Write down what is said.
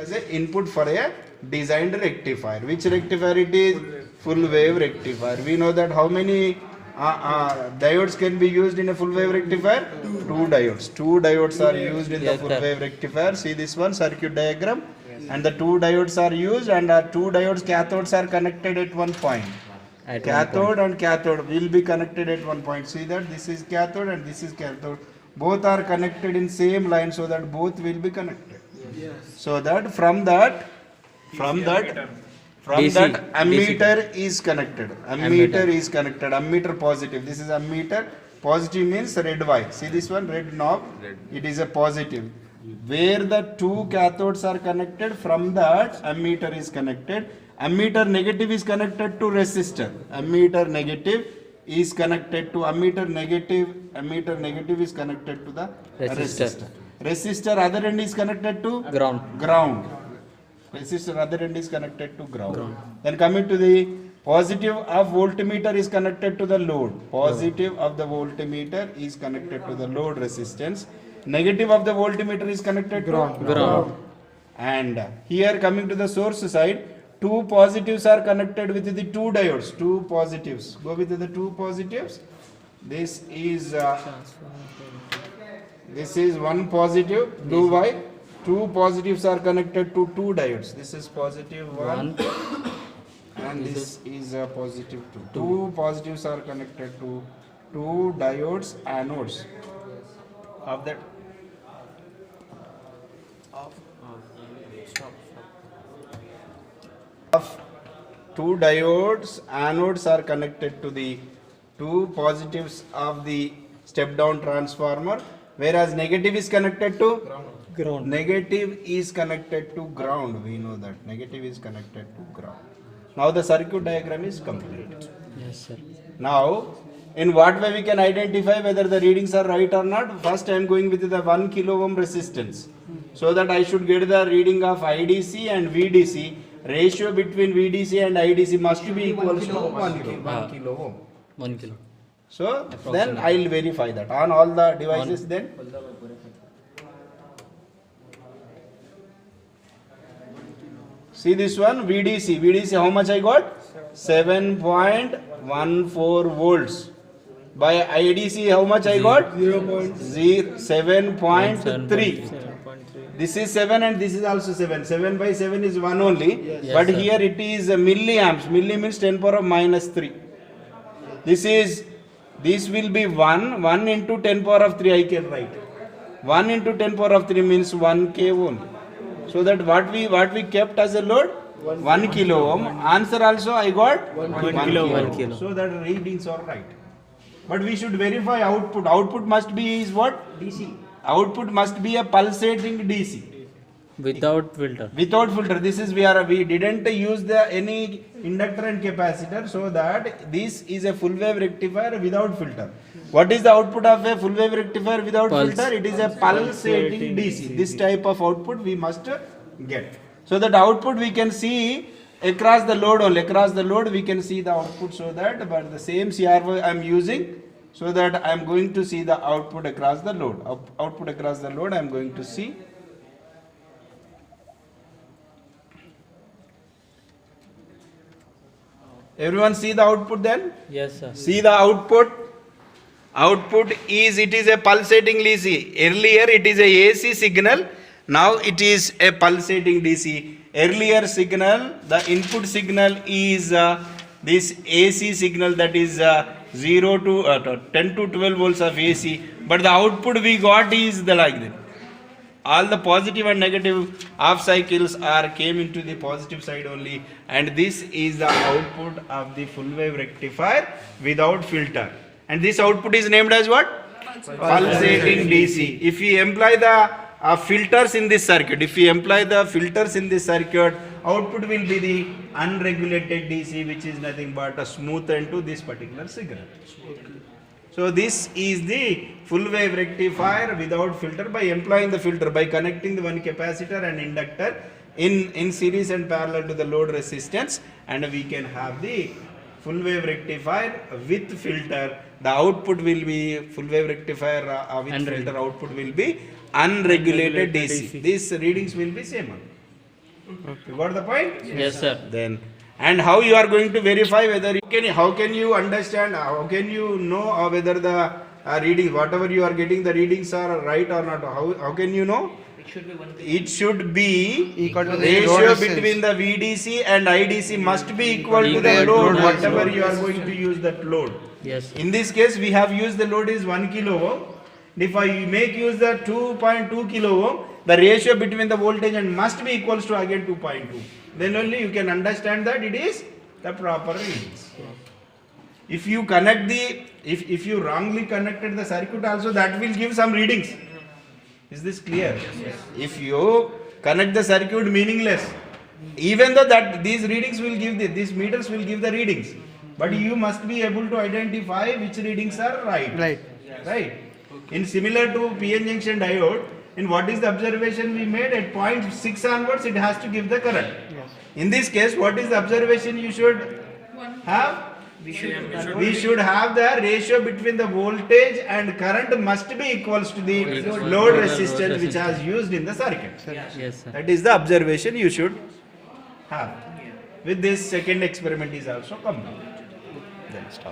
as an input for a designed rectifier. Which rectifier it is? Full wave rectifier. We know that how many diodes can be used in a full wave rectifier? Two diodes. Two diodes are used in the full wave rectifier. See this one circuit diagram. And the two diodes are used, and two diodes cathodes are connected at one point. Cathode and cathode will be connected at one point. See that this is cathode and this is cathode. Both are connected in same line, so that both will be connected. Yes. So that from that ammeter is connected. Ammeter is connected. Ammeter positive. This is ammeter. Positive means red wire. See this one, red knob. It is a positive. Where the two cathodes are connected, from that ammeter is connected. Ammeter negative is connected to resistor. Ammeter negative is connected to ammeter negative. Ammeter negative is connected to the resistor. Resistor other end is connected to ground. Resistor other end is connected to ground. Then coming to the positive of voltmeter is connected to the load. Positive of the voltmeter is connected to the load resistance. Negative of the voltmeter is connected to ground. And here coming to the source side, two positives are connected with the two diodes. Two positives. Go with the two positives. This is one positive, blue wire. Two positives are connected to two diodes. This is positive one and this is a positive two. Two positives are connected to two diodes anodes of that. Two diodes anodes are connected to the two positives of the step down transformer, whereas negative is connected to ground. Negative is connected to ground. We know that negative is connected to ground. Now the circuit diagram is complete. Yes, sir. Now in what way we can identify whether the readings are right or not? First I am going with the 1 kilo ohm resistance, so that I should get the reading of IDC and VDC. Ratio between VDC and IDC must be equal to 1 kilo ohm. 1 kilo. So then I will verify that on all the devices. Then see this one, VDC. VDC how much I got? 7.14 volts. By IDC how much I got? 7.3. This is 7 and this is also 7. 7 by 7 is 1 only. Yes, but sir, here it is milliamps. Milli means 10 power minus 3. This will be 1 into 10 power of 3 I can write. 1 into 10 power of 3 means 1 k ohm. So that what we kept as a load? 1 kilo ohm. Answer also I got 1 kilo. So that readings are right. But we should verify output. Output must be is what? DC. Output must be a pulsating DC. Without filter. Without filter. This is we didn't use any inductor and capacitor, so that this is a full wave rectifier without filter. What is the output of a full wave rectifier without filter? It is a pulsating DC. This type of output we must get. So that output we can see across the load only. Across the load we can see the output, so that but the same CRO I am using, so that I am going to see the output across the load. Output across the load I am going to see. Everyone see the output then? Yes, sir. See the output. Output is, it is a pulsating DC. Earlier it is a AC signal. Now it is a pulsating DC. Earlier signal, the input signal is this AC signal, that is 0 to 10 to 12 volts of AC. But the output we got is the like that. All the positive and negative half cycles came into the positive side only, and this is the output of the full wave rectifier without filter. And this output is named as what? Pulsating DC. If we employ the filters in this circuit, output will be the unregulated DC, which is nothing but a smooth end to this particular signal. So this is the full wave rectifier without filter. By employing the filter, by connecting the one capacitor and inductor in series and parallel to the load resistance, and we can have the full wave rectifier with filter. The output will be full wave rectifier with filter. Output will be unregulated DC. These readings will be same. You got the point? Yes, sir. Then, and how you are going to verify whether how can you understand, how can you know whether the readings, whatever you are getting, the readings are right or not? How can you know? It should be Equal to the ratio load resistance. between the VDC and IDC must be equal to the Equal load, to whatever load you are going to use that load. Yes. In this case, we have used the load is 1 kilo ohm. If I make use the 2.2 kilo ohm, the ratio between the voltage and must be equals to again 2.2. Then only you can understand that it is the proper readings. If you connect the, if you wrongly connected the circuit also, that will give some readings. Is this clear? If you connect the circuit meaningless, even though that these readings will give these meters will give the readings, but you must be able to identify which readings are right. Right. Right. In similar to PN junction diode, in what is the observation we made at 0.6 onwards, it has to give the current. In this case, what is the observation you should have? We should have the ratio between the voltage and current must be equals to the load resistance which is used in the circuit. Yes, sir. That is the observation you should have. With this, second experiment is also complete. Then stop.